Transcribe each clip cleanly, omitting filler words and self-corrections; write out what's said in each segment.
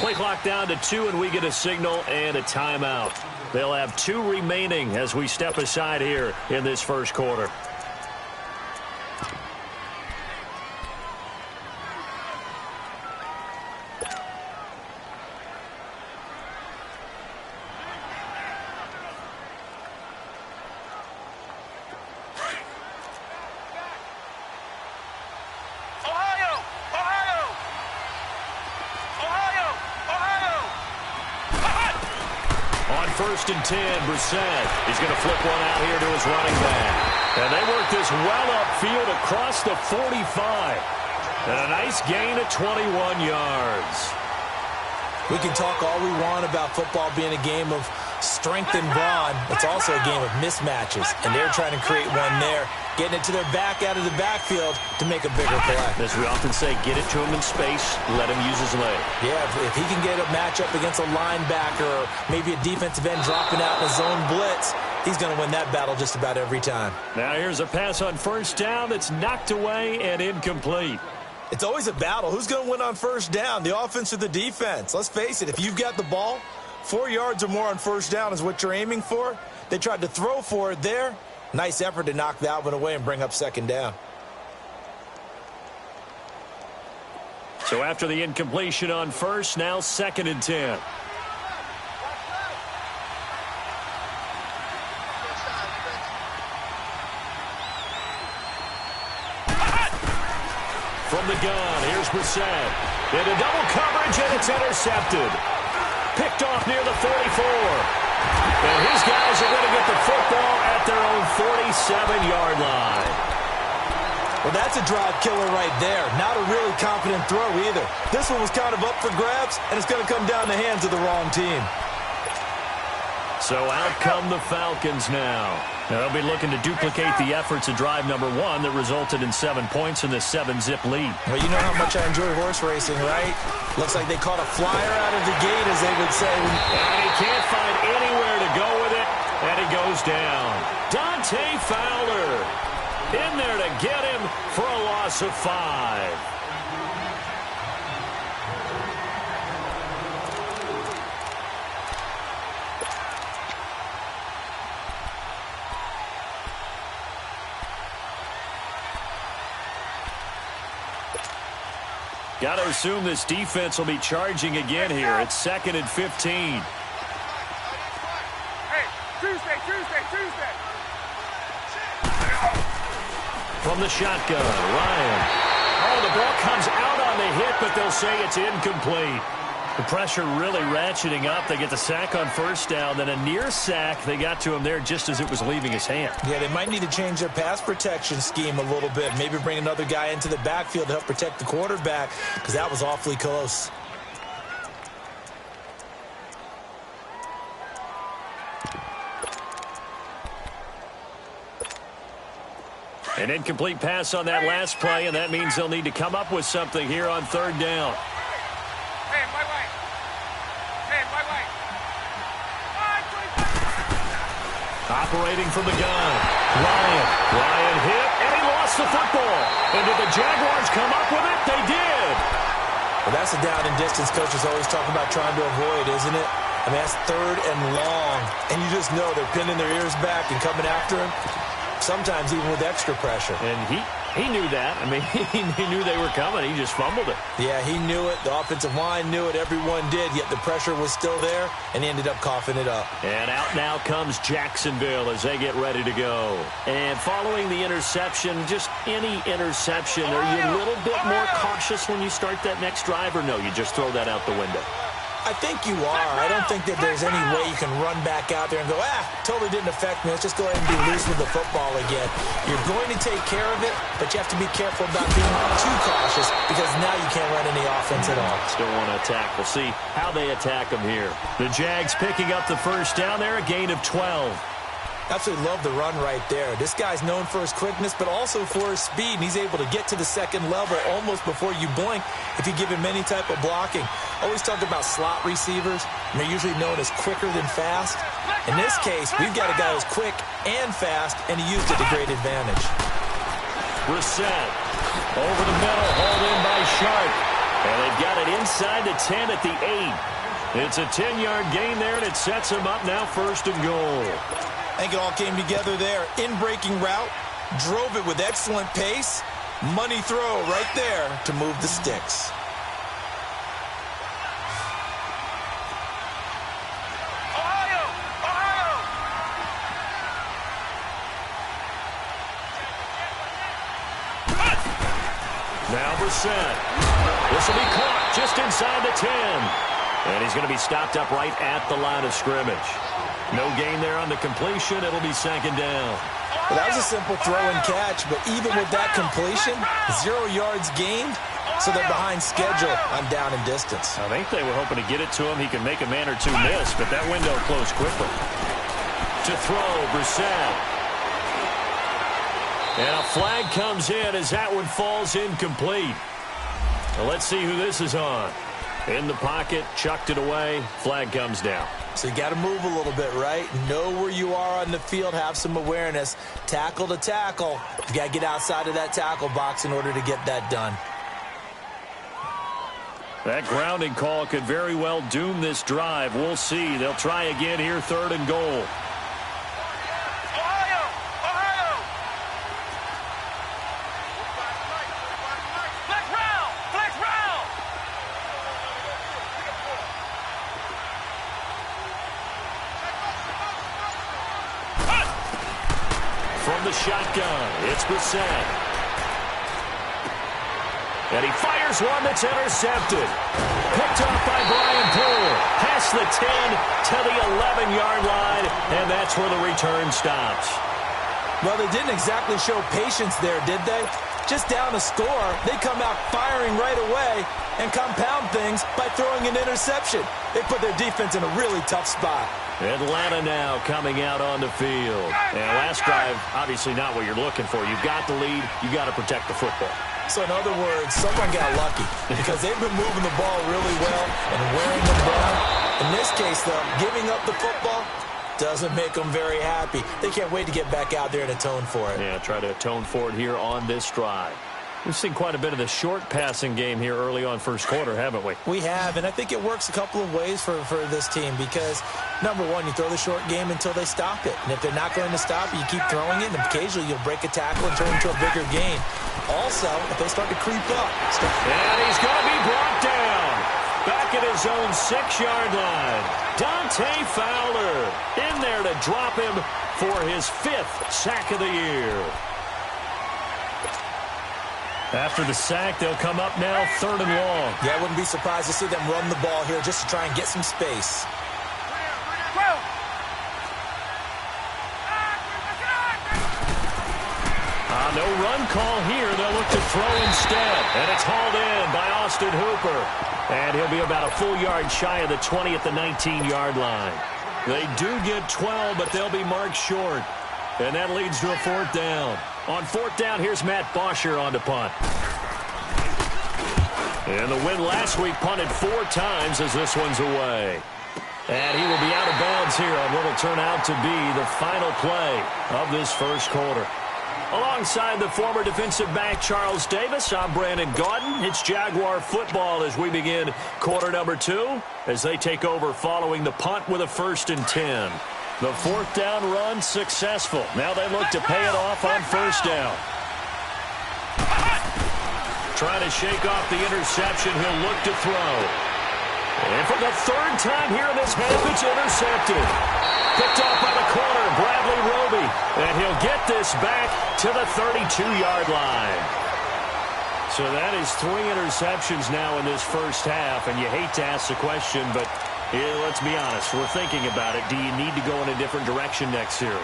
Play clock down to 2, and we get a signal and a timeout. They'll have 2 remaining as we step aside here in this first quarter. First and 10, Brissett. He's going to flip one out here to his running back. And they work this well upfield across the 45. And a nice gain of 21 yards. We can talk all we want about football being a game of strength and brawn. It's also a game of mismatches. And they're trying to create one there, getting it to their back out of the backfield to make a bigger play. As we often say, get it to him in space, let him use his leg. Yeah, if he can get a matchup against a linebacker or maybe a defensive end dropping out in a zone blitz, he's going to win that battle just about every time. Now here's a pass on first down that's knocked away and incomplete. It's always a battle. Who's going to win on first down, the offense or the defense? Let's face it, if you've got the ball, 4 yards or more on first down is what you're aiming for. They tried to throw for it there. Nice effort to knock that one away and bring up second down. So after the incompletion on first, now 2nd and 10. From the gun, here's Brissett. Into double coverage, and it's intercepted. Picked off near the 44. And his guys are going to get the football at their own 47-yard line. Well, that's a drive killer right there. Not a really confident throw either. This one was kind of up for grabs, and it's going to come down the hands of the wrong team. So out come the Falcons now. They'll be looking to duplicate the efforts of drive number 1 that resulted in 7 points in this 7-zip lead. Well, you know how much I enjoy horse racing, right? Looks like they caught a flyer out of the gate, as they would say. And he can't find anywhere to go with it, and he goes down. Dante Fowler in there to get him for a loss of 5. Got to assume this defense will be charging again here. It's 2nd and 15. Hey, Tuesday. From the shotgun, Ryan. Oh, the ball comes out on the hit, but they'll say it's incomplete. The pressure really ratcheting up. They get the sack on first down, then a near sack. They got to him there just as it was leaving his hand. Yeah, they might need to change their pass protection scheme a little bit. Maybe bring another guy into the backfield to help protect the quarterback, because that was awfully close. An incomplete pass on that last play, and that means they'll need to come up with something here on 3rd down. Operating from the gun. Ryan hit, and he lost the football. And did the Jaguars come up with it? They did. Well, that's a down and distance coaches always talk about trying to avoid, isn't it? I mean, that's 3rd and long. And you just know they're pinning their ears back and coming after him. Sometimes even with extra pressure. And he knew that. I mean, he knew they were coming. He just fumbled it. Yeah, he knew it. The offensive line knew it. Everyone did. Yet the pressure was still there, and he ended up coughing it up. And out now comes Jacksonville as they get ready to go. And following the interception, just any interception, are you a little bit more cautious when you start that next drive, or no, you just throw that out the window? I think you are. I don't think that there's any way you can run back out there and go, totally didn't affect me. Let's just go ahead and be loose with the football again. You're going to take care of it, but you have to be careful about being too cautious, because now you can't run any offense at all. Still want to attack. We'll see how they attack them here. The Jags picking up the first down there, a gain of 12. Absolutely love the run right there. This guy's known for his quickness, but also for his speed, and he's able to get to the second level almost before you blink if you give him any type of blocking. Always talk about slot receivers, and they're usually known as quicker than fast. In this case, we've got a guy who's quick and fast, and he used it to great advantage. Brissett over the middle, hauled in by Sharp. And they've got it inside the 10 at the 8. It's a 10-yard gain there, and it sets them up now 1st and goal. I think it all came together there. In-breaking route, drove it with excellent pace. Money throw right there to move the sticks. Now Brissett. This will be caught just inside the 10. And he's going to be stopped up right at the line of scrimmage. No gain there on the completion. It'll be 2nd down. Well, that was a simple throw and catch, but even with that completion, 0 yards gained, so they're behind schedule on down and distance. I think they were hoping to get it to him. He can make a man or two miss, but that window closed quickly. To throw, Brissett. And a flag comes in as that one falls incomplete. Well, let's see who this is on. In the pocket, chucked it away, flag comes down. So you got to move a little bit, right? Know where you are on the field, have some awareness. Tackle to tackle. You got to get outside of that tackle box in order to get that done. That grounding call could very well doom this drive. We'll see. They'll try again here, 3rd and goal. From the shotgun, it's Brissett. And he fires one that's intercepted. Picked off by Brian Poole. Past the 10 to the 11-yard line, and that's where the return stops. Well, they didn't exactly show patience there, did they? Just down a score, they come out firing right away and compound things by throwing an interception. They put their defense in a really tough spot. Atlanta now coming out on the field. And last drive, obviously not what you're looking for. You've got the lead. You've got to protect the football. So in other words, someone got lucky because they've been moving the ball really well and wearing them down. In this case, though, giving up the football doesn't make them very happy. They can't wait to get back out there and atone for it. Yeah, try to atone for it here on this drive. We've seen quite a bit of the short passing game here early on 1st quarter, haven't we? We have, and I think it works a couple of ways for this team because, number one, you throw the short game until they stop it. And if they're not going to stop it, you keep throwing it, and occasionally you'll break a tackle and turn it into a bigger gain. Also, if they start to creep up. And he's going to be brought down. Back at his own 6-yard line. Dante Fowler in there to drop him for his 5th sack of the year. After the sack, they'll come up now 3rd and long. Yeah, I wouldn't be surprised to see them run the ball here just to try and get some space. No run call here. They'll look to throw instead. And it's hauled in by Austin Hooper. And he'll be about a full yard shy of the 20 at the 19-yard line. They do get 12, but they'll be marked short. And that leads to a 4th down. On 4th down, here's Matt Bosher on to punt. And the win last week punted 4 times as this one's away. And he will be out of bounds here on what will turn out to be the final play of this 1st quarter. Alongside the former defensive back Charles Davis, I'm Brandon Gaudin. It's Jaguar football as we begin quarter number 2 as they take over following the punt with a 1st and 10. The 4th down run successful. Now they look to pay it off on 1st down. Trying to shake off the interception. He'll look to throw. And for the 3rd time here in this half, it's intercepted. Picked off by the corner, Bradley Roby. And he'll get this back to the 32-yard line. So that is 3 interceptions now in this 1st half. And you hate to ask the question, but let's be honest. We're thinking about it. Do you need to go in a different direction next series?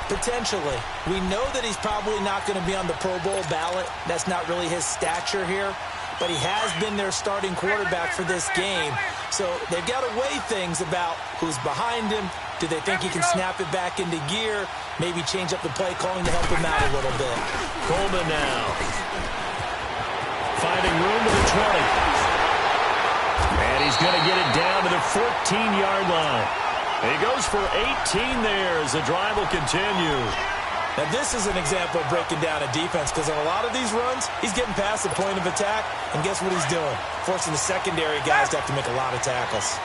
Potentially. We know that he's probably not going to be on the Pro Bowl ballot. That's not really his stature here. But he has been their starting quarterback for this game. So they've got to weigh things about who's behind him. Do they think he can snap it back into gear? Maybe change up the play calling to help him out a little bit. Coleman now. Finding room to the 20. And he's going to get it down to the 14-yard line. He goes for 18 there as the drive will continue. Now, this is an example of breaking down a defense because on a lot of these runs, he's getting past the point of attack, and guess what he's doing? Forcing the secondary guys to have to make a lot of tackles.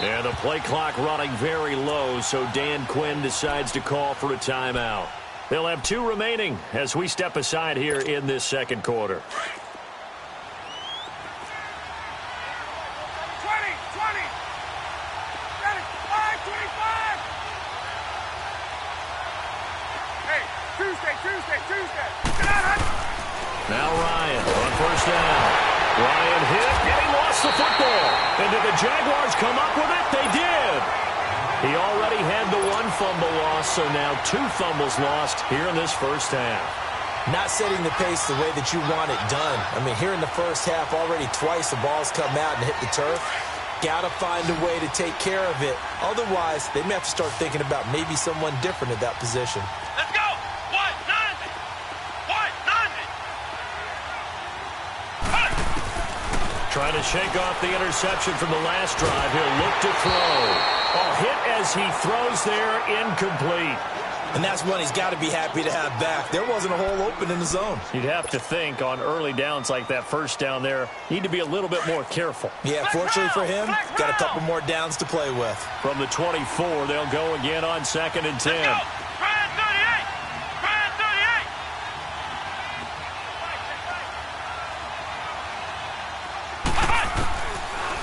And the play clock running very low, so Dan Quinn decides to call for a timeout. They'll have 2 remaining as we step aside here in this second quarter. 20. Ready, 5:25. Hey, Tuesday. Get out, Now Ryan on first down. Ryan hit, and he lost the football. And did the Jaguars come up with it? They did. He already had the 1 fumble loss, so now 2 fumbles lost here in this first half. Not setting the pace the way that you want it done. I mean, here in the first half, already twice the ball's come out and hit the turf. Got to find a way to take care of it. Otherwise, they may have to start thinking about maybe someone different at that position. Let's go. 1-9. Trying to shake off the interception from the last drive. He'll look to throw. Hit as he throws there, incomplete. And that's one he's got to be happy to have back. There wasn't a hole open in the zone. You'd have to think on early downs like that first down there, need to be a little bit more careful. Yeah, fortunately for him, got a couple more downs to play with. From the 24, they'll go again on 2nd and 10.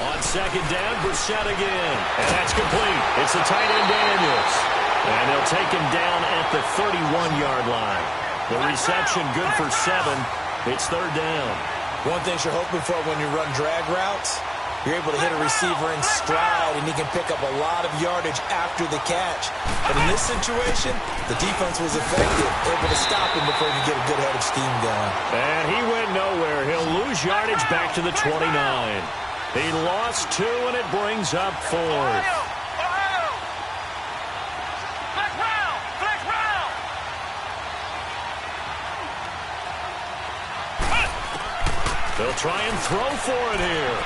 On 2nd down, Brissett again. And that's complete. It's the tight end Daniels. And they'll take him down at the 31-yard line. The reception good for 7. It's 3rd down. One thing you're hoping for when you run drag routes, you're able to hit a receiver in stride, and he can pick up a lot of yardage after the catch. But in this situation, the defense was effective, able to stop him before he could get a good head of steam going. And he went nowhere. He'll lose yardage back to the 29. He lost 2, and it brings up 4th. They'll try and throw for it here.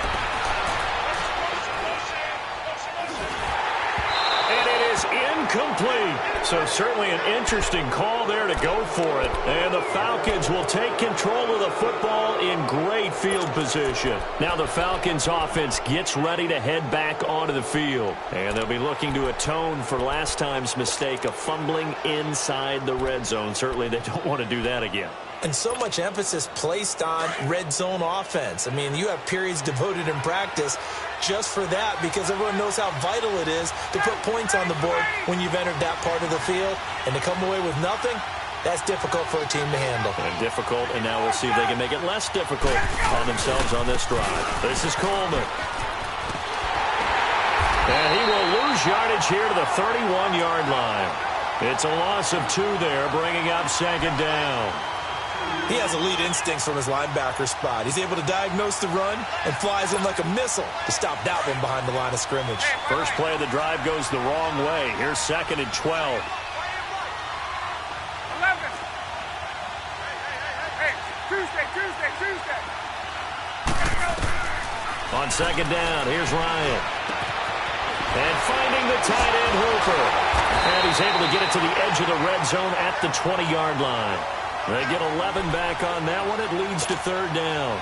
And it is incomplete. So certainly an interesting call there to go for it. And the Falcons will take control of the football in great field position. Now the Falcons offense gets ready to head back onto the field. And they'll be looking to atone for last time's mistake of fumbling inside the red zone. Certainly they don't want to do that again. And so much emphasis placed on red zone offense. I mean, you have periods devoted in practice just for that because everyone knows how vital it is to put points on the board when you've entered that part of the field. And to come away with nothing, that's difficult for a team to handle. And difficult, and now we'll see if they can make it less difficult on themselves on this drive. This is Coleman. And he will lose yardage here to the 31-yard line. It's a loss of 2 there, bringing up 2nd down. He has elite instincts from his linebacker spot. He's able to diagnose the run and flies in like a missile to stop that one behind the line of scrimmage. First play of the drive goes the wrong way. Here's 2nd and 12. 11. Hey, Tuesday. On 2nd down, here's Ryan. And finding the tight end Hooper. And he's able to get it to the edge of the red zone at the 20-yard line. They get 11 back on that one. It leads to 3rd down.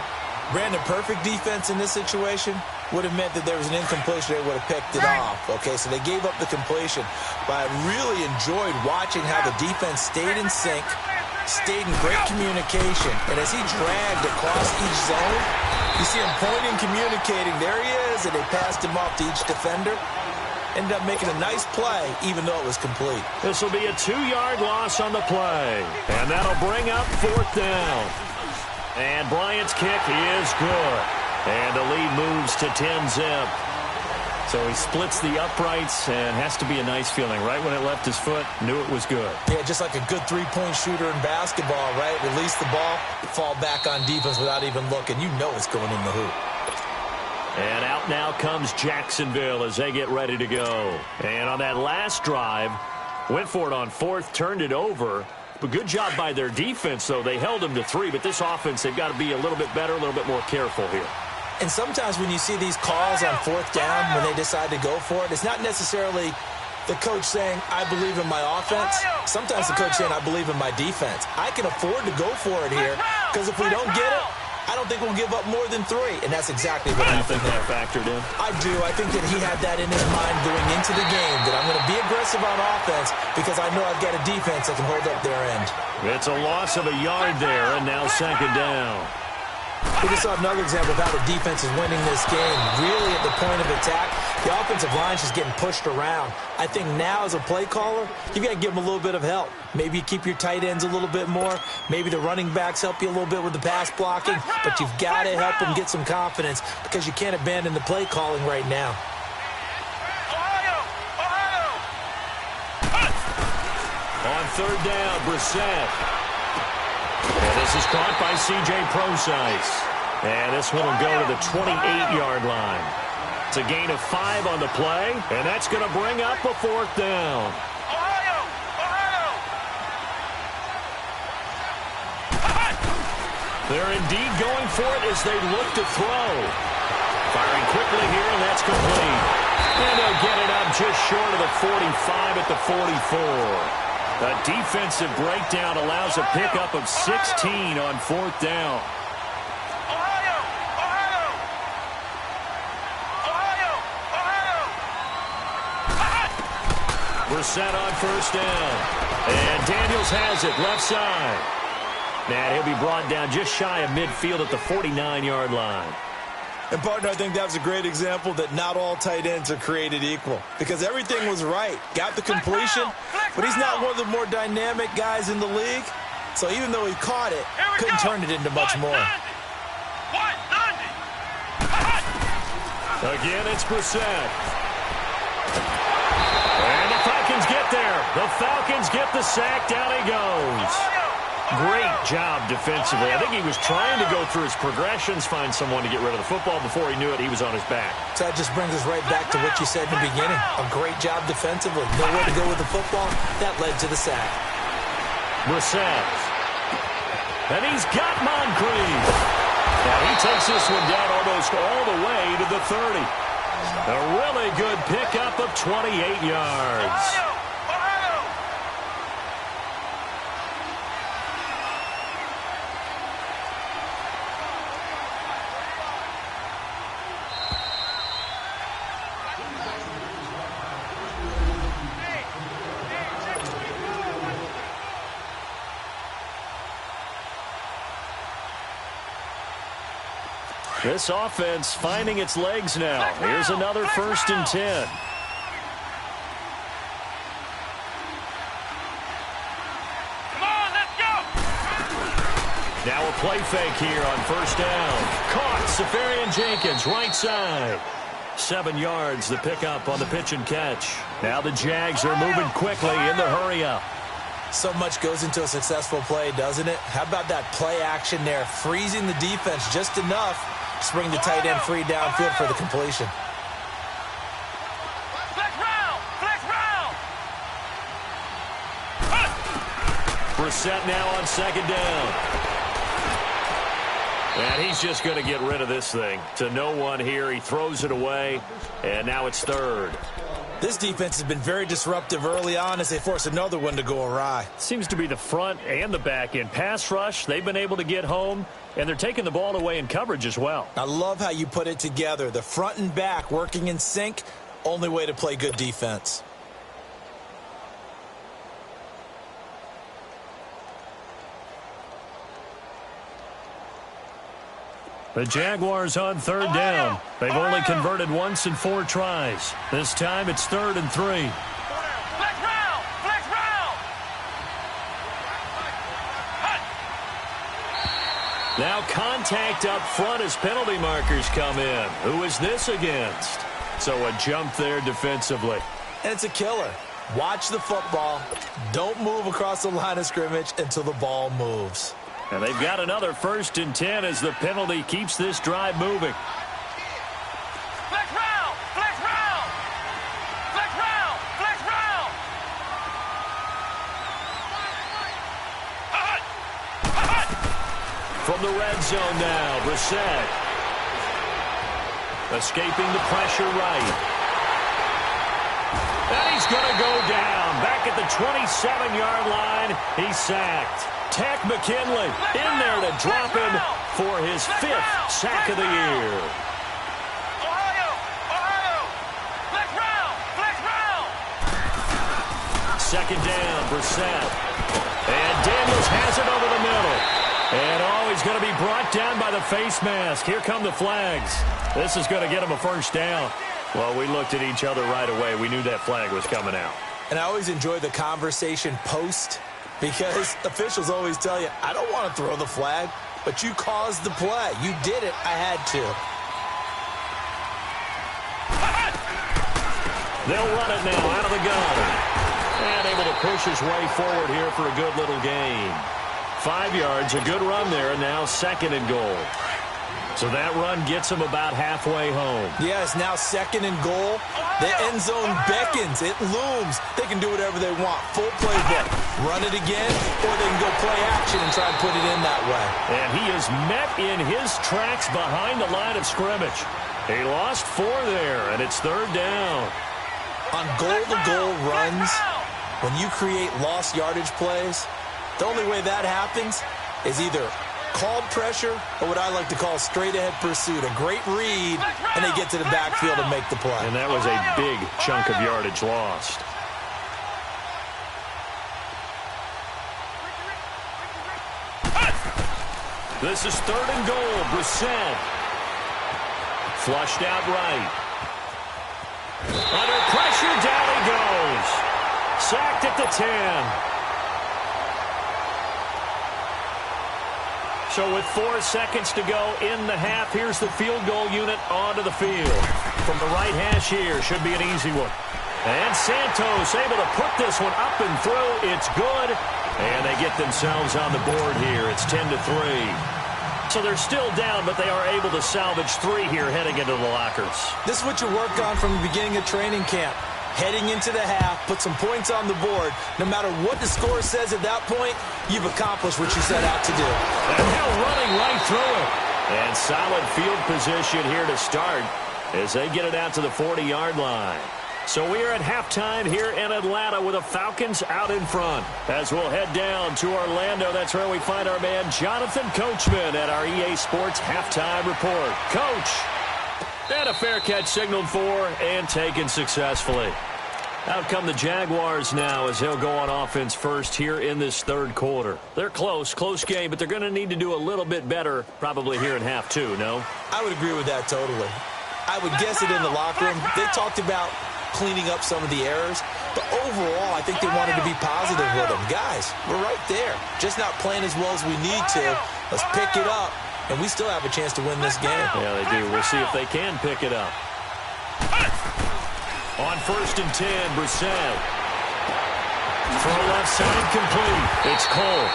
Brandon, perfect defense in this situation would have meant that there was an incompletion. They would have picked it off. Okay, so they gave up the completion. But I really enjoyed watching how the defense stayed in sync, stayed in great communication. And as he dragged across each zone, you see him pointing, communicating. There he is, and they passed him off to each defender. Ended up making a nice play, even though it was complete. This will be a 2-yard loss on the play. And that'll bring up 4th down. And Bryant's kick is good. And the lead moves to 10-zip. So he splits the uprights and has to be a nice feeling. Right when it left his foot, knew it was good. Yeah, just like a good three-point shooter in basketball, right? Release the ball, fall back on defense without even looking. You know it's going in the hoop. And out now comes Jacksonville as they get ready to go. And on that last drive, went for it on fourth, turned it over. But good job by their defense, though. They held them to 3, but this offense, they've got to be a little bit better, a little bit more careful here. And sometimes when you see these calls on fourth down, when they decide to go for it, it's not necessarily the coach saying, I believe in my offense. Sometimes the coach saying, I believe in my defense. I can afford to go for it here because if we don't get it, I don't think we'll give up more than 3. And that's exactly what happened there. That factored in? I do. I think that he had that in his mind going into the game, that I'm going to be aggressive on offense because I know I've got a defense that can hold up their end. It's a loss of a yard there, and now second down. We just saw another example of how the defense is winning this game. Really at the point of attack, the offensive line is just getting pushed around. I think now as a play caller, you've got to give them a little bit of help. Maybe you keep your tight ends a little bit more. Maybe the running backs help you a little bit with the pass blocking. But you've got to help them get some confidence because you can't abandon the play calling right now. On third down, Brissett. And this is caught by C.J. Procise. And this one will go to the 28-yard line. It's a gain of 5 on the play, and that's going to bring up a fourth down. They're indeed going for it as they look to throw. Firing quickly here, and that's complete. And they'll get it up just short of the 45 at the 44. A defensive breakdown allows a pickup of 16 on fourth down. Brissett on first down. And Daniels has it left side. And he'll be brought down just shy of midfield at the 49-yard line. And, partner, I think that was a great example that not all tight ends are created equal because everything was right. Got the completion, but he's not one of the more dynamic guys in the league. So even though he caught it, couldn't turn it into much more. Again, it's Brissett. And the Falcons get there. The Falcons get the sack. Down he goes. Great job defensively. I think he was trying to go through his progressions, find someone to get rid of the football. Before he knew it, he was on his back. So that just brings us right back to what you said in the beginning. A great job defensively. Nowhere to go with the football. That led to the sack. Brissett. And he's got Moncrief. Now he takes this one down almost all the way to the 30. A really good pickup of 28 yards. This offense finding its legs now. Here's another 1st and 10. Come on, let's go. Now a play fake here on first down. Caught. Safarian Jenkins, right side. 7 yards, the pickup on the pitch and catch. Now the Jags are moving quickly in the hurry-up. So much goes into a successful play, doesn't it? How about that play action there? Freezing the defense just enough to bring the tight end free downfield for the completion. Flex round, flex round. Brissett now on second down. And he's just going to get rid of this thing. To no one here. He throws it away, and now it's third. This defense has been very disruptive early on as they force another one to go awry. Seems to be the front and the back end. Pass rush, they've been able to get home, and they're taking the ball away in coverage as well. I love how you put it together. The front and back working in sync, only way to play good defense. The Jaguars on third down. They've only converted once in 4 tries. This time it's 3rd and 3. Flex round, flex round. Now contact up front as penalty markers come in. Who is this against? So a jump there defensively. And it's a killer. Watch the football. Don't move across the line of scrimmage until the ball moves. And they've got another 1st and 10 as the penalty keeps this drive moving. the red zone now. Brissett. Escaping the pressure right. And he's going to go down. Back at the 27-yard line, he's sacked. Tech McKinley in there to drop him for his 5th sack of the year. Second down, Brissett. And Daniels has it over the middle. And he's going to be brought down by the face mask. Here come the flags. This is going to get him a first down. Well, we looked at each other right away. We knew that flag was coming out. And I always enjoy the conversation post because officials always tell you, I don't want to throw the flag, but you caused the play. You did it. I had to. They'll run it now out of the gun. And able to push his way forward here for a good little gain. 5 yards, a good run there, and now 2nd and goal. So that run gets him about halfway home. Yes, now 2nd and goal. The end zone beckons. It looms. They can do whatever they want. Full playbook. Run it again, or they can go play action and try and put it in that way. And he is met in his tracks behind the line of scrimmage. He lost 4 there, and it's 3rd down. On goal-to-goal runs, when you create lost yardage plays, the only way that happens is either called pressure or what I like to call straight-ahead pursuit. A great read, and they get to the backfield and make the play. And that was a big chunk of yardage lost. This is 3rd and goal. Brissett. Flushed out right. Under pressure, down he goes. Sacked at the 10. So with 4 seconds to go in the half, here's the field goal unit onto the field. From the right hash here, should be an easy one. And Santos able to put this one up and through. It's good. And they get themselves on the board here. It's 10-3. So they're still down, but they are able to salvage 3 here heading into the lockers. This is what you work on from the beginning of training camp. Heading into the half, put some points on the board. No matter what the score says at that point, you've accomplished what you set out to do. And now running right through it. And solid field position here to start as they get it out to the 40-yard line. So we are at halftime here in Atlanta with the Falcons out in front. As we'll head down to Orlando, that's where we find our man Jonathan Coachman at our EA Sports Halftime Report. Coach. And a fair catch signaled for and taken successfully. Out come the Jaguars now as they'll go on offense first here in this 3rd quarter. They're close game, but they're going to need to do a little bit better probably here in half 2, no? I would agree with that totally. I would guess it in the locker room. They talked about cleaning up some of the errors, but overall I think they wanted to be positive with them. Guys, we're right there. Just not playing as well as we need to. Let's pick it up. And we still have a chance to win this game. Yeah, they do. We'll see if they can pick it up. On 1st and 10, Brissett. Throw left side complete. It's Cole.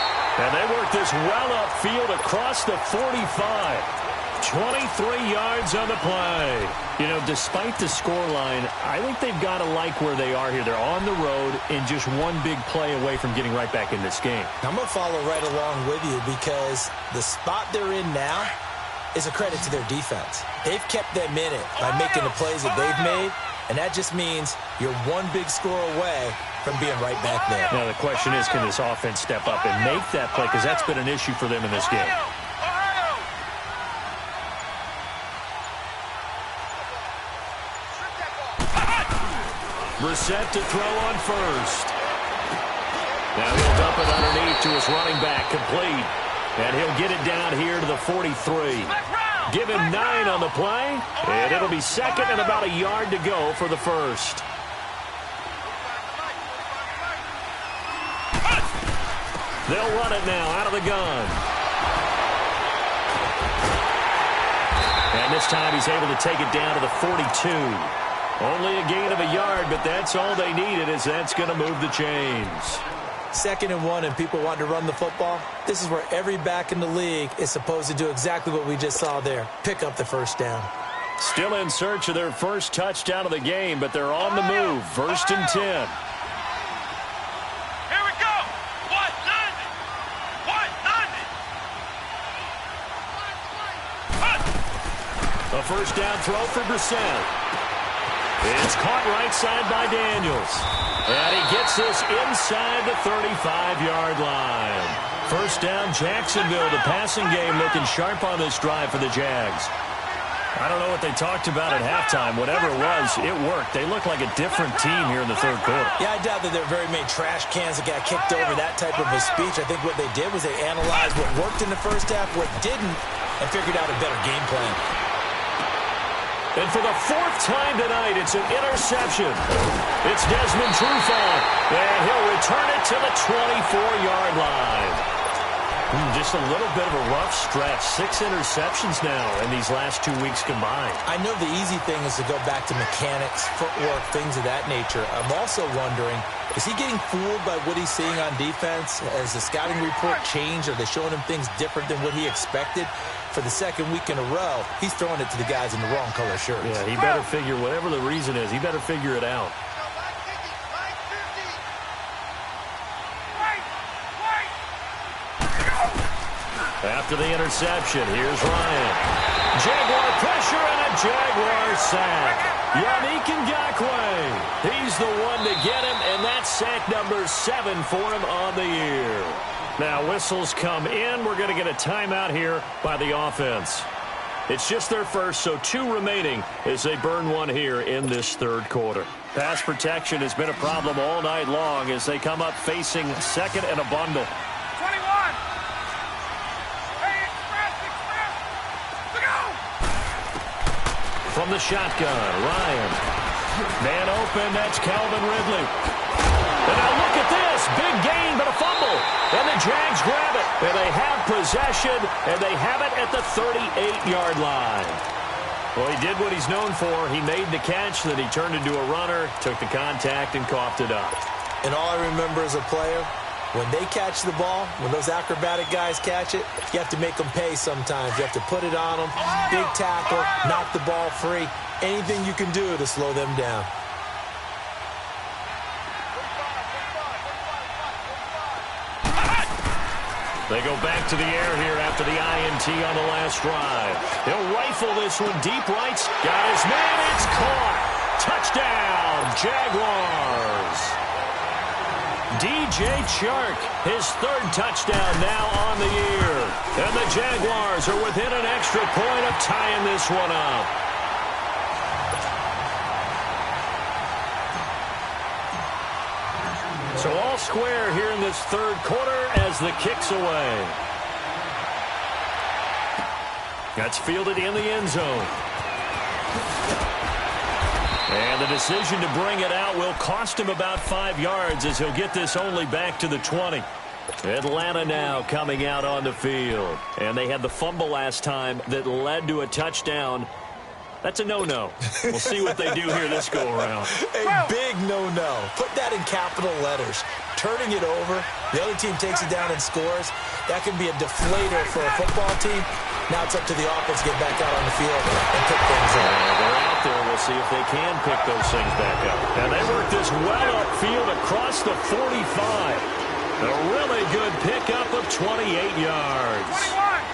And they work this well upfield across the 45. 23 yards on the play. You know, despite the scoreline, I think they've got to like where they are here. They're on the road and just one big play away from getting right back in this game. I'm going to follow right along with you because the spot they're in now is a credit to their defense. They've kept them in it by making the plays that they've made, and that just means you're one big score away from being right back there. Now, the question is, can this offense step up and make that play? Because that's been an issue for them in this game. Brissett to throw on 1st. Now he'll dump it underneath to his running back, complete. And he'll get it down here to the 43. Give him 9 on the play, and it'll be 2nd and about a yard to go for the 1st. They'll run it now out of the gun. And this time he's able to take it down to the 42. Only a gain of a yard, but that's all they needed, as that's going to move the chains. 2nd and 1, and people want to run the football. This is where every back in the league is supposed to do exactly what we just saw there. Pick up the 1st down. Still in search of their first touchdown of the game, but they're on the move. 1st and 10. Here we go. 190. A first down throw for Brissett. It's caught right side by Daniels. And he gets this inside the 35-yard line. First down, Jacksonville. The passing game looking sharp on this drive for the Jags. I don't know what they talked about at halftime. Whatever it was, it worked. They look like a different team here in the third quarter. Yeah, I doubt that there are very many trash cans that got kicked over, that type of a speech. I think what they did was they analyzed what worked in the first half, what didn't, and figured out a better game plan. And for the fourth time tonight, it's an interception. It's Desmond Trufant, and he'll return it to the 24-yard line. Just a little bit of a rough stretch. 6 interceptions now in these last 2 weeks combined. I know the easy thing is to go back to mechanics, footwork, things of that nature. I'm also wondering, is he getting fooled by what he's seeing on defense? Has the scouting report changed? Are they showing him things different than what he expected? For the second week in a row, he's throwing it to the guys in the wrong color shirts. Yeah, he better figure, whatever the reason is, he better figure it out. After the interception, here's Ryan. Jaguar pressure and a Jaguar sack. Yannick Ngakoue. He's the one to get him, and that's sack number 7 for him on the year. Now whistles come in. We're going to get a timeout here by the offense. It's just their first, so 2 remaining as they burn one here in this third quarter. Pass protection has been a problem all night long as they come up facing second and a bundle. 21. Hey, express. Look out! From the shotgun, Ryan. Man open, that's Calvin Ridley. And now look at this. Big gain, but a fumble. And the Jags grab it. And they have possession, and they have it at the 38-yard line. Well, he did what he's known for. He made the catch, then he turned into a runner, took the contact, and coughed it up. And all I remember as a player, when they catch the ball, when those acrobatic guys catch it, you have to make them pay sometimes. You have to put it on them, big tackle, knock the ball free. Anything you can do to slow them down. They go back to the air here after the INT on the last drive. He'll rifle this one deep right. Got his man. It's caught. Touchdown, Jaguars. DJ Chark, his 3rd touchdown now on the year. And the Jaguars are within an extra point of tying this one up. So all square here in this third quarter as the kick's away. That's fielded in the end zone. And the decision to bring it out will cost him about 5 yards as he'll get this only back to the 20. Atlanta now coming out on the field. And they had the fumble last time that led to a touchdown. That's a no-no. We'll see what they do here this go-around. A big no-no. Put that in capital letters. Turning it over, the other team takes it down and scores. That can be a deflator for a football team. Now it's up to the offense to get back out on the field and pick things up. They're out there. We'll see if they can pick those things back up. And they work this well upfield across the 45. A really good pickup of 28 yards. 21.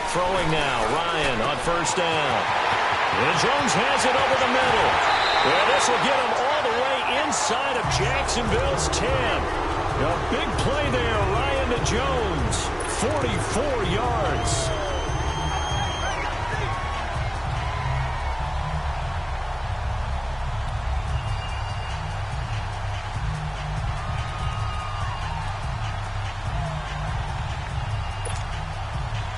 Throwing now, Ryan on first down. And Jones has it over the middle. And this will get him all the way inside of Jacksonville's 10. A big play there, Ryan to Jones. 44 yards.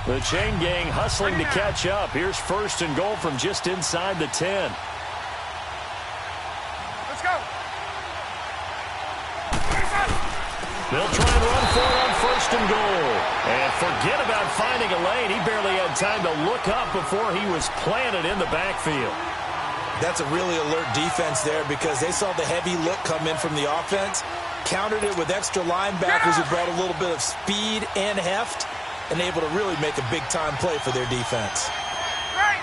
The chain gang hustling to catch up. Here's first and goal from just inside the 10. Let's go. They'll try and run for it on first and goal. And forget about finding a lane. He barely had time to look up before he was planted in the backfield. That's a really alert defense there because they saw the heavy look come in from the offense, countered it with extra linebackers who brought a little bit of speed and heft, and able to really make a big-time play for their defense. Right.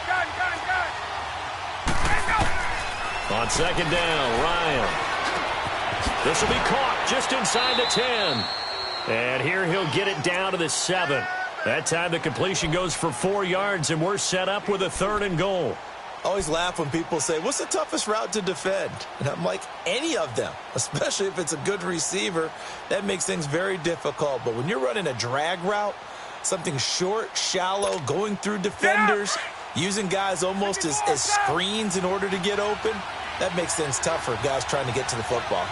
Gun. On second down, Ryan. This will be caught. just inside the 10. And here he'll get it down to the 7. That time the completion goes for 4 yards, and we're set up with a 3rd and goal. I always laugh when people say, what's the toughest route to defend? And I'm like, any of them, especially if it's a good receiver. That makes things very difficult. But when you're running a drag route, something short, shallow, going through defenders, using guys almost as screens in order to get open, that makes things tougher, guys trying to get to the football.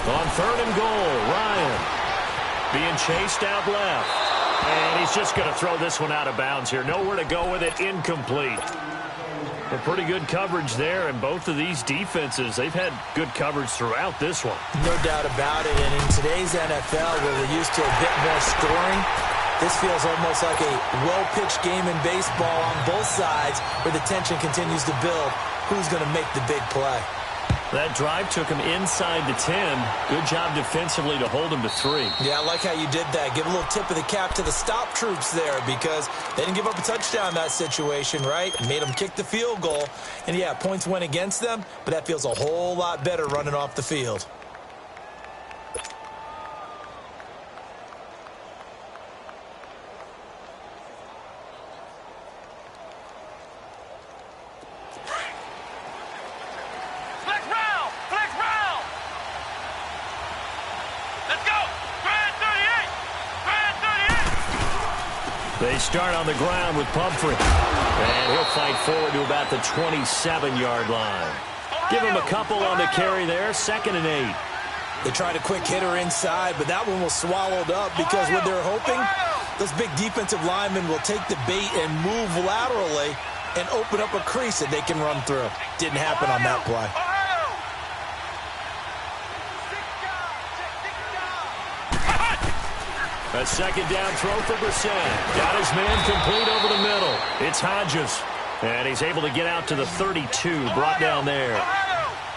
On 3rd and goal, Ryan being chased out left. And he's just going to throw this one out of bounds here. Nowhere to go with it, incomplete. But pretty good coverage there, and both of these defenses, they've had good coverage throughout this one. No doubt about it, and in today's NFL, where we're used to a bit more scoring, this feels almost like a well-pitched game in baseball on both sides where the tension continues to build. Who's going to make the big play? That drive took him inside the 10. Good job defensively to hold him to 3. Yeah, I like how you did that. Give a little tip of the cap to the stop troops there because they didn't give up a touchdown in that situation, right? Made them kick the field goal. And, yeah, points went against them, but that feels a whole lot better running off the field. They start on the ground with Pumphrey. And he'll fight forward to about the 27-yard line. Give him a couple on the carry there, 2nd and 8. They tried a quick hitter inside, but that one was swallowed up because what they're hoping, those big defensive linemen will take the bait and move laterally and open up a crease that they can run through. Didn't happen on that play. A 2nd down throw for Brissett. Got his man complete over the middle. It's Hodges. And he's able to get out to the 32, brought down there.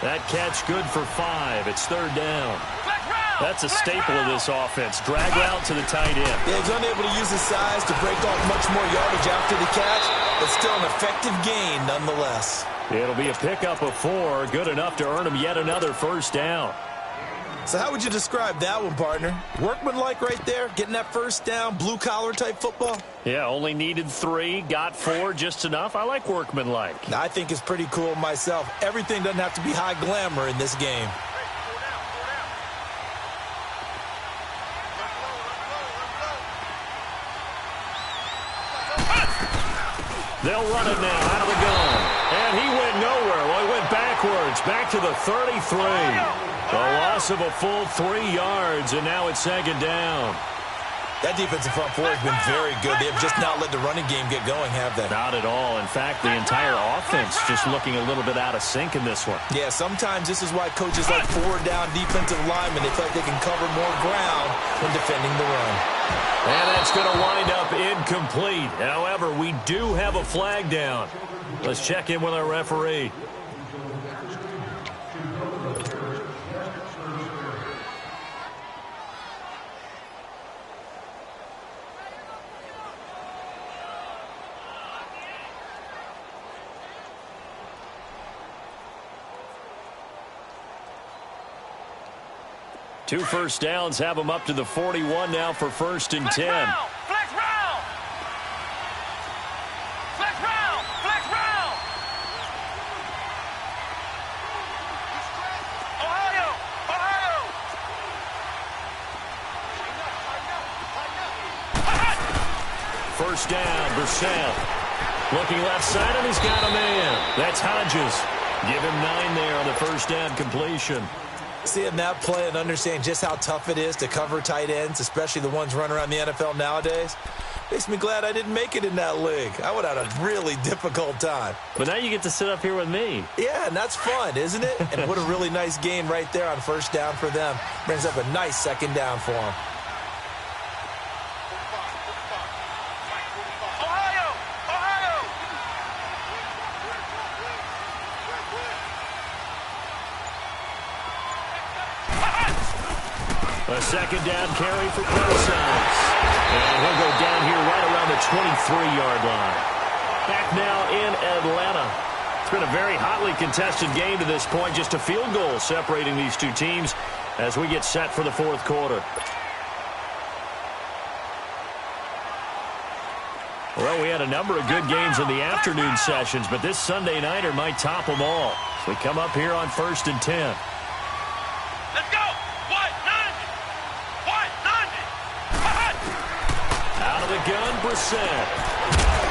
That catch good for 5. It's 3rd down. That's a staple of this offense. Drag route to the tight end. Yeah, he's unable to use his size to break off much more yardage after the catch, but still an effective gain nonetheless. It'll be a pickup of 4. Good enough to earn him yet another 1st down. So how would you describe that one, partner? Workmanlike right there, getting that 1st down, blue-collar type football? Yeah, only needed 3, got 4, just enough. I like workmanlike. I think it's pretty cool myself. Everything doesn't have to be high glamour in this game. They'll run it now out of the gun. And he went nowhere. Well, he went backwards, back to the 33. A loss of a full 3 yards, and now it's 2nd down. That defensive front four has been very good. They have just not let the running game get going, have they? Not at all. In fact, the entire offense just looking a little bit out of sync in this one. Yeah, sometimes this is why coaches like 4-down defensive linemen, they feel like they can cover more ground when defending the run. And that's going to wind up incomplete. However, we do have a flag down. Let's check in with our referee. Two 1st downs have them up to the 41 now for 1st and 10. Flex round! Flex round! Flex round! Ohio! Ohio! 1st down, Brissett. Looking left side, and he's got a man. That's Hodges. Give him 9 there on the 1st down completion. Seeing that play and understanding just how tough it is to cover tight ends, especially the ones running around the NFL nowadays, makes me glad I didn't make it in that league. I would have had a really difficult time. But now you get to sit up here with me. Yeah, and that's fun, isn't it? And what a really nice game right there on 1st down for them. Brings up a nice 2nd down for them. A 2nd down carry for Brissett. And he'll go down here right around the 23-yard line. Back now in Atlanta. It's been a very hotly contested game to this point. Just a field goal separating these two teams as we get set for the fourth quarter. Well, we had a number of good games in the afternoon sessions, but this Sunday nighter might top them all. So we come up here on 1st and 10. Let's go. What? 90. Out of the gun, Brissett.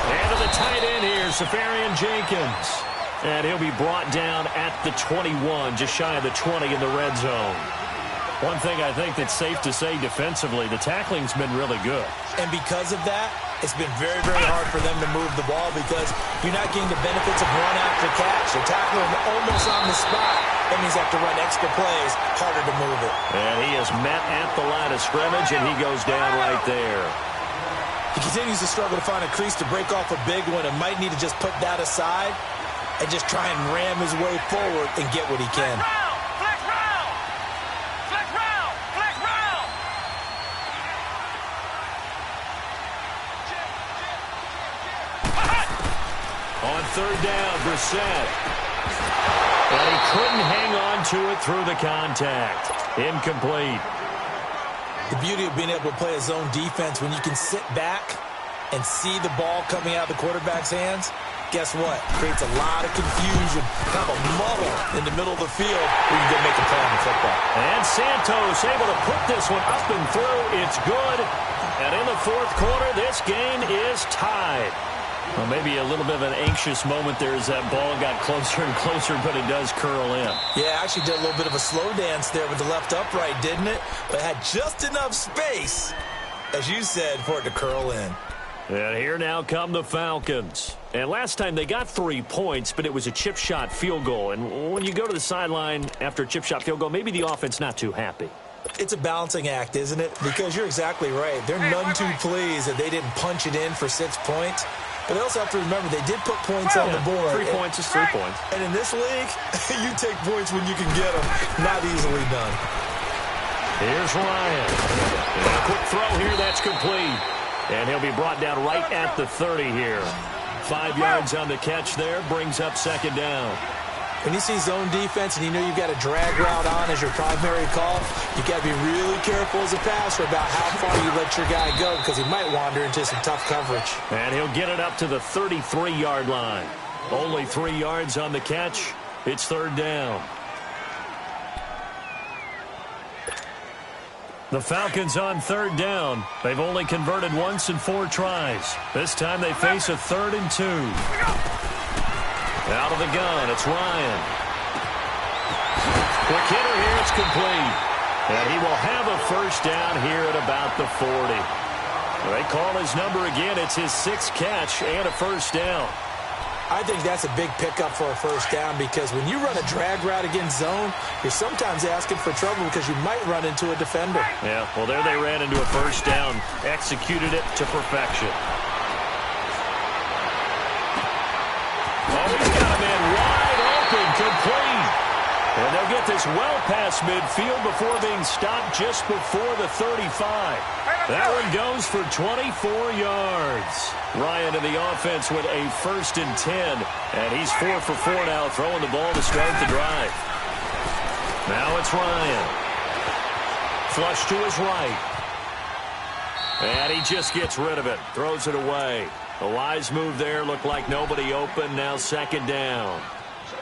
And to the tight end here, Safarian Jenkins. And he'll be brought down at the 21, just shy of the 20 in the red zone. One thing I think that's safe to say defensively, the tackling's been really good. And because of that, it's been very, very hard for them to move the ball because you're not getting the benefits of run after catch. They're tackling almost on the spot. That means they have to run extra plays, harder to move it. And he is met at the line of scrimmage, and he goes down right there. He continues to struggle to find a crease to break off a big one and might need to just put that aside and just try and ram his way forward and get what he can. Flex round. Flex round. Flex round. On third down, Brissett. And he couldn't hang on to it through the contact. Incomplete. The beauty of being able to play a zone defense when you can sit back and see the ball coming out of the quarterback's hands, guess what? Creates a lot of confusion, kind of a muddle in the middle of the field where you can make a play on the football. And Santos able to put this one up and through. It's good. And in the fourth quarter, this game is tied. Well, maybe a little bit of an anxious moment there as that ball got closer and closer, but it does curl in. Yeah, actually did a little bit of a slow dance there with the left upright, didn't it? But had just enough space, as you said, for it to curl in. And here now come the Falcons. And last time they got 3 points, but it was a chip shot field goal. And when you go to the sideline after a chip shot field goal, maybe the offense not too happy. It's a balancing act, isn't it? Because you're exactly right. They're none too pleased that they didn't punch it in for 6 points. But they also have to remember they did put points on the board. 3 points is 3 points. And in this league, you take points when you can get them. Not easily done. Here's Ryan. And a quick throw here, that's complete. And he'll be brought down right at the 30 here. 5 yards on the catch there, brings up second down. When you see zone defense and you know you've got a drag route on as your primary call, you got to be really careful as a passer about how far you let your guy go because he might wander into some tough coverage. And he'll get it up to the 33-yard line. Only 3 yards on the catch. It's third down. The Falcons on third down. They've only converted once in 4 tries. This time they face a 3rd and 2. Out of the gun, it's Ryan. Quick hitter here, it's complete. And he will have a first down here at about the 40. They call his number again. It's his 6th catch and a first down. I think that's a big pickup for a first down because when you run a drag route against zone, you're sometimes asking for trouble because you might run into a defender. Yeah, well, there they ran into a first down, executed it to perfection. Oh, he's got a man wide open, complete. And they'll get this well past midfield before being stopped just before the 35. That one goes for 24 yards. Ryan in the offense with a 1st and 10. And he's 4 for 4 now, throwing the ball to start the drive. Now it's Ryan. Flush to his right. And he just gets rid of it, throws it away. A wise move there, looked like nobody open, now second down.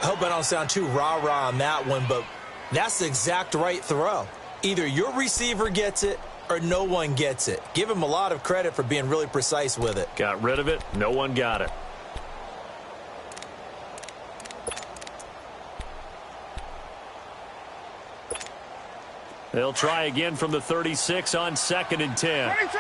I hope I don't sound too rah-rah on that one, but that's the exact right throw. Either your receiver gets it or no one gets it. Give him a lot of credit for being really precise with it. Got rid of it, no one got it. They'll try again from the 36 on 2nd and 10. 22.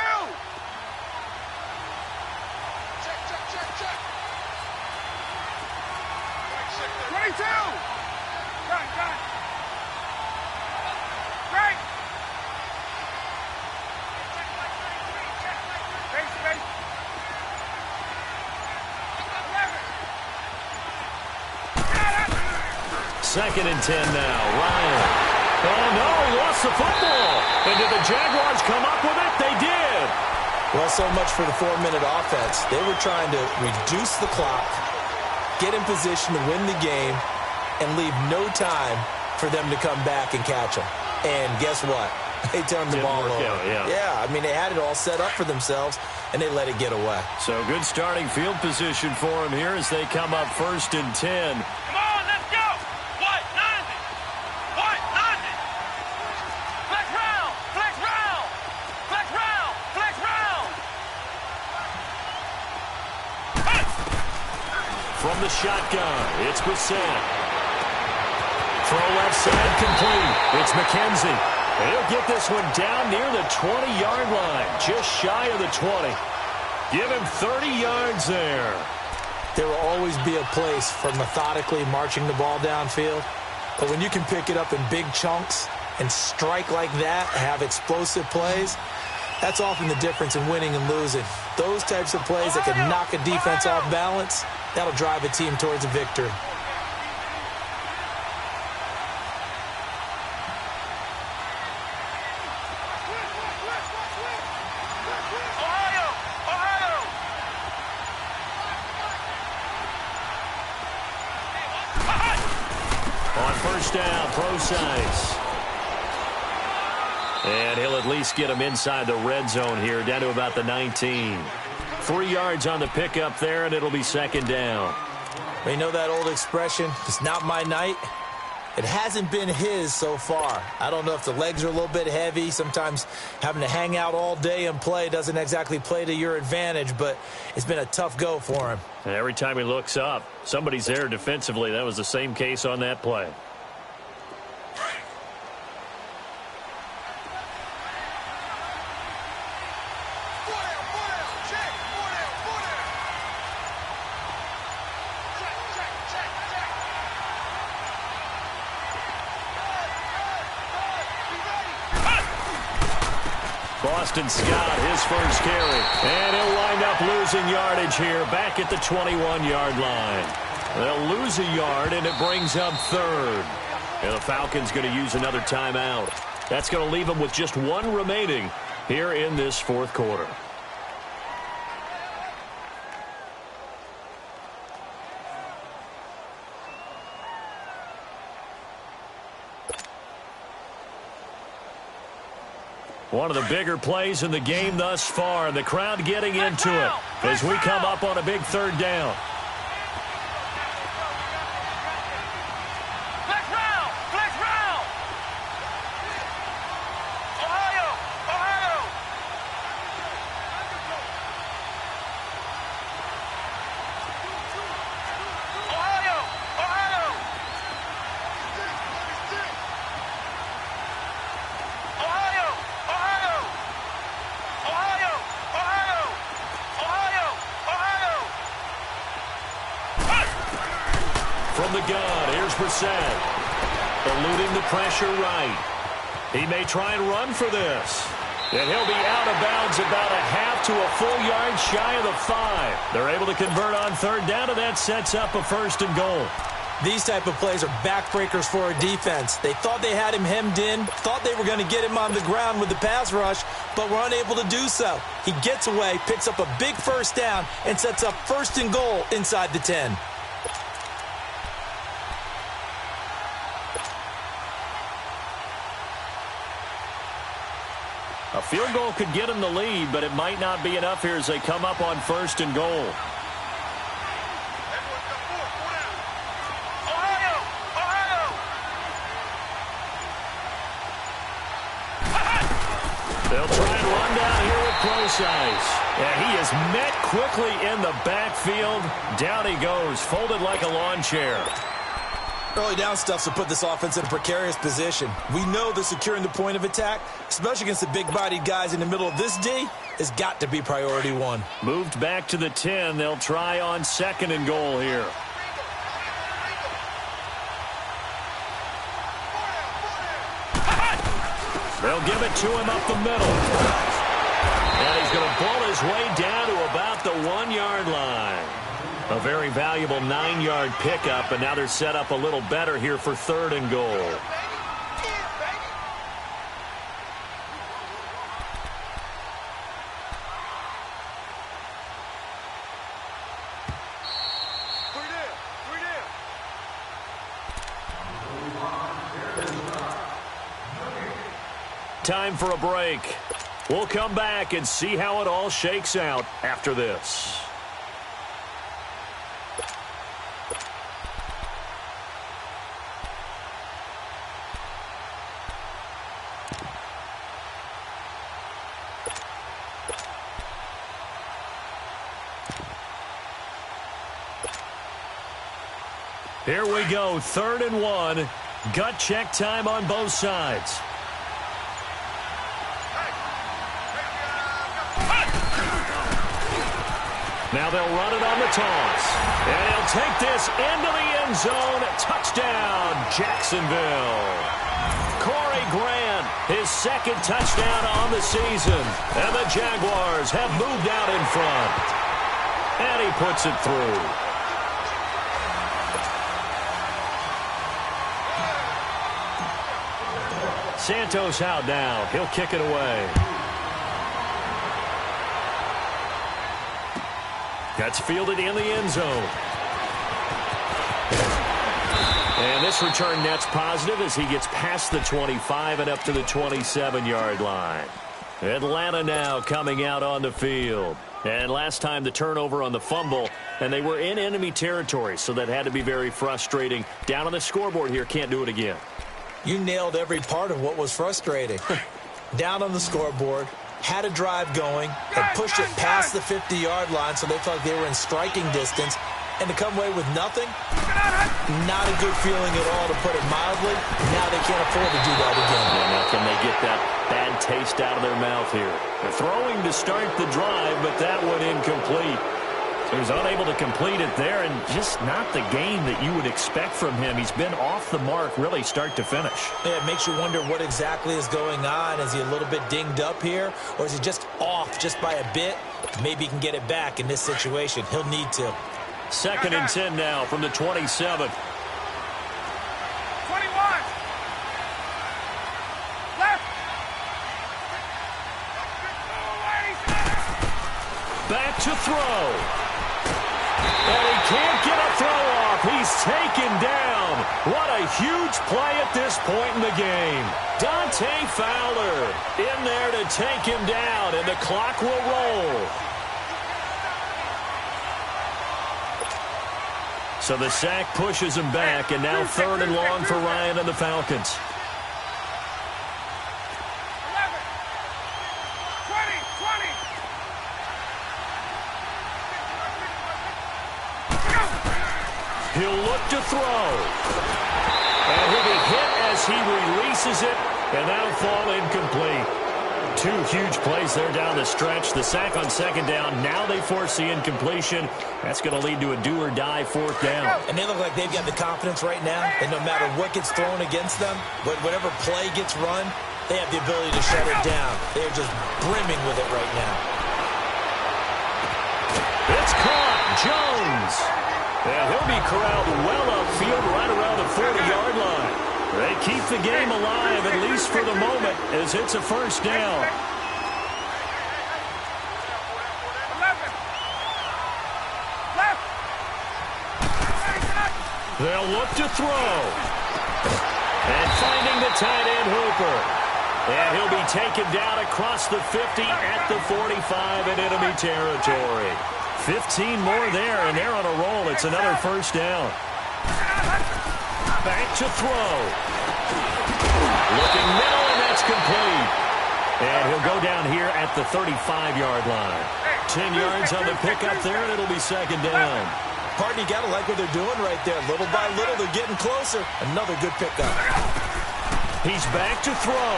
Second and 10 now. Ryan. Oh, no, he lost the football. And did the Jaguars come up with it? They did. Well, so much for the 4-minute offense. They were trying to reduce the clock, get in position to win the game, and leave no time for them to come back and catch them. And guess what? They turned the ball over. Yeah, I mean, they had it all set up for themselves, and they let it get away. So good starting field position for them here as they come up 1st and 10. Come on, let's go. White, 90. White, 90. Flex round. Flex round. Flex round. Flex round. From the shotgun, it's Brissett. Throw left side complete. It's McKenzie. He'll get this one down near the 20-yard line, just shy of the 20. Give him 30 yards there. There will always be a place for methodically marching the ball downfield. But when you can pick it up in big chunks and strike like that, have explosive plays, that's often the difference in winning and losing. Those types of plays that can knock a defense off balance, that'll drive a team towards a victory. Down, Procise. And he'll at least get him inside the red zone here, down to about the 19. 3 yards on the pickup there, and it'll be 2nd down. Well, you know that old expression, it's not my night? It hasn't been his so far. I don't know if the legs are a little bit heavy. Sometimes having to hang out all day and play doesn't exactly play to your advantage, but it's been a tough go for him. And every time he looks up, somebody's there defensively. That was the same case on that play. Boston Scott, his first carry. And he'll wind up losing yardage here back at the 21-yard line. They'll lose a yard, and it brings up 3rd. And the Falcons going to use another timeout. That's going to leave them with just 1 remaining here in this 4th quarter. One of the bigger plays in the game thus far, and the crowd getting into it as we come up on a big 3rd down. Flex round. Flex round. Ohio. Ohio. Ohio. Ohio. Ohio. Ohio. Ohio. Ohio. Ohio. Ohio. From the gun, here's Brissett. Eluding the pressure right. He may try and run for this. And he'll be out of bounds about a half to a full yard shy of the 5. They're able to convert on 3rd down, and that sets up a 1st and goal. These type of plays are backbreakers for a defense. They thought they had him hemmed in, thought they were going to get him on the ground with the pass rush, but were unable to do so. He gets away, picks up a big 1st down, and sets up 1st and goal inside the 10. A field goal could get them the lead, but it might not be enough here as they come up on 1st and goal. Ohio. Ohio. They'll try and run down here with Procise. And he is met quickly in the backfield. Down he goes, folded like a lawn chair. Early down stuffs will put this offense in a precarious position. We know that securing the point of attack, especially against the big-bodied guys in the middle of this D, has got to be priority 1. Moved back to the 10. They'll try on 2nd and goal here. They'll give it to him up the middle. And he's going to pull his way down to about the 1-yard line. A very valuable 9-yard pickup, and now they're set up a little better here for 3rd and goal. time for a break. We'll come back and see how it all shakes out after this. Here we go, 3rd and 1. Gut check time on both sides. Now they'll run it on the toss. And he'll take this into the end zone. Touchdown, Jacksonville. Corey Grant, his 2nd touchdown on the season. And the Jaguars have moved out in front. And he puts it through. Santos out now. He'll kick it away. That's fielded in the end zone. And this return net's positive as he gets past the 25 and up to the 27-yard line. Atlanta now coming out on the field. And last time the turnover on the fumble, and they were in enemy territory, so that had to be very frustrating. Down on the scoreboard here, can't do it again. You nailed every part of what was frustrating. Down on the scoreboard, had a drive going, had pushed it past the 50-yard line so they thought they were in striking distance, and to come away with nothing, not a good feeling at all, to put it mildly. Now they can't afford to do that again. Yeah, now can they get that bad taste out of their mouth here? They're throwing to start the drive, but that one incomplete. So he's unable to complete it there, and just not the game that you would expect from him. He's been off the mark really start to finish. Yeah, it makes you wonder what exactly is going on. Is he a little bit dinged up here, or is he just off just by a bit? Maybe he can get it back in this situation. He'll need to. 2nd and 10 now from the 27. 21. Left. Back to throw. And he can't get a throw off. He's taken down. What a huge play at this point in the game. Dante Fowler in there to take him down, and the clock will roll. So the sack pushes him back, and now 3rd and long for Ryan and the Falcons. 11. 20. He'll look to throw. And he'll be hit as he releases it, and that'll fall incomplete. 2 huge plays there down the stretch. The sack on 2nd down. Now they force the incompletion. That's going to lead to a do-or-die 4th down. And they look like they've got the confidence right now that no matter what gets thrown against them, but whatever play gets run, they have the ability to shut it down. They're just brimming with it right now. It's caught. Jones. And he'll be corralled well upfield right around the 40-yard line. They keep the game alive, at least for the moment, as it's a 1st down. 11. Left. They'll look to throw. And finding the tight end, Hooper. And he'll be taken down across the 50 at the 45 in enemy territory. 15 more there, and they're on a roll. It's another 1st down. Back to throw. Looking middle, and that's complete. And he'll go down here at the 35-yard line. 10 yards on the pickup there, and it'll be 2nd down. Partner, you got to like what they're doing right there. Little by little, they're getting closer. Another good pickup. He's back to throw.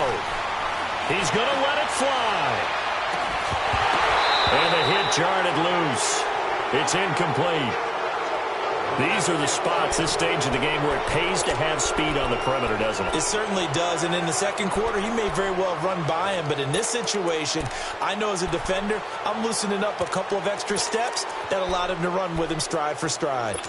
He's going to let it fly. And the hit jarred it loose. It's incomplete. These are the spots, this stage of the game, where it pays to have speed on the perimeter, doesn't it? It certainly does, and in the 2nd quarter, he may very well run by him, but in this situation, I know as a defender, I'm loosening up a couple of extra steps that allowed him to run with him stride for stride.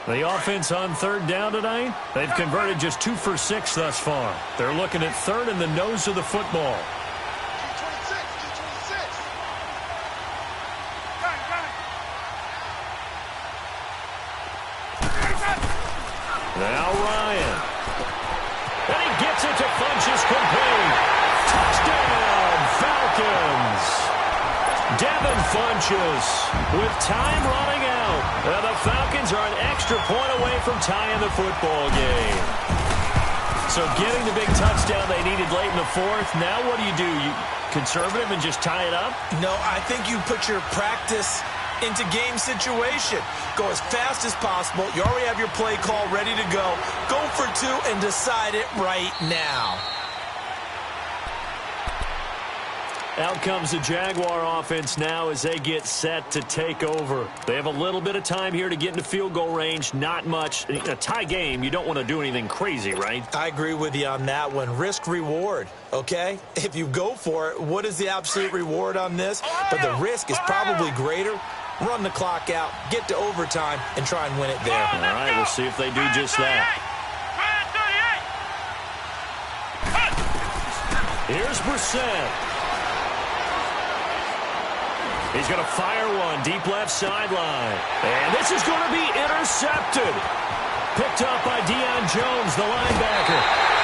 The offense on 3rd down tonight, they've converted just 2 for 6 thus far. They're looking at 3rd in the nose of the football. Now Ryan. And he gets it to Funchess complete. Devin Funches with time running out. And the Falcons are an extra point away from tying the football game. So getting the big touchdown they needed late in the fourth. Now what do? You conservative and just tie it up? No, I think you put your practice into game situation. Go as fast as possible. You already have your play call ready to go. Go for two and decide it right now. Out comes the Jaguar offense now as they get set to take over. They have a little bit of time here to get into field goal range. Not much. In a tie game, you don't want to do anything crazy, right? I agree with you on that one. Risk-reward, okay? If you go for it, what is the absolute reward on this? But the risk is probably greater. Run the clock out, get to overtime, and try and win it there. All right, we'll see if they do just that. Here's Brissett. He's going to fire one deep left sideline. And this is going to be intercepted. Picked up by Deion Jones, the linebacker.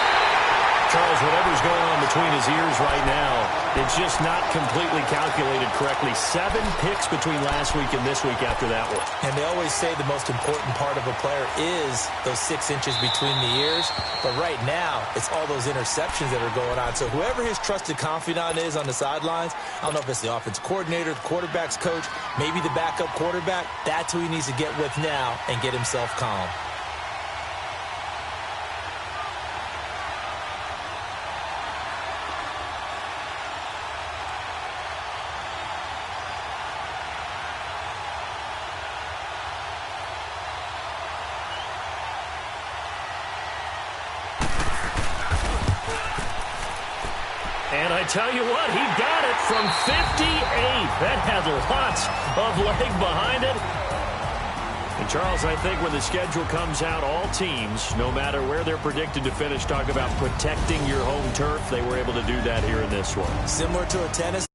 Charles, whatever's going on between his ears right now, it's just not completely calculated correctly. 7 picks between last week and this week after that one. And they always say the most important part of a player is those 6 inches between the ears. But right now, it's all those interceptions that are going on. So whoever his trusted confidant is on the sidelines, I don't know if it's the offensive coordinator, the quarterback's coach, maybe the backup quarterback, that's who he needs to get with now and get himself calm. And I tell you what, he got it from 58. That had lots of leg behind it. And Charles, I think when the schedule comes out, all teams, no matter where they're predicted to finish, talk about protecting your home turf. They were able to do that here in this one. Similar to a tennis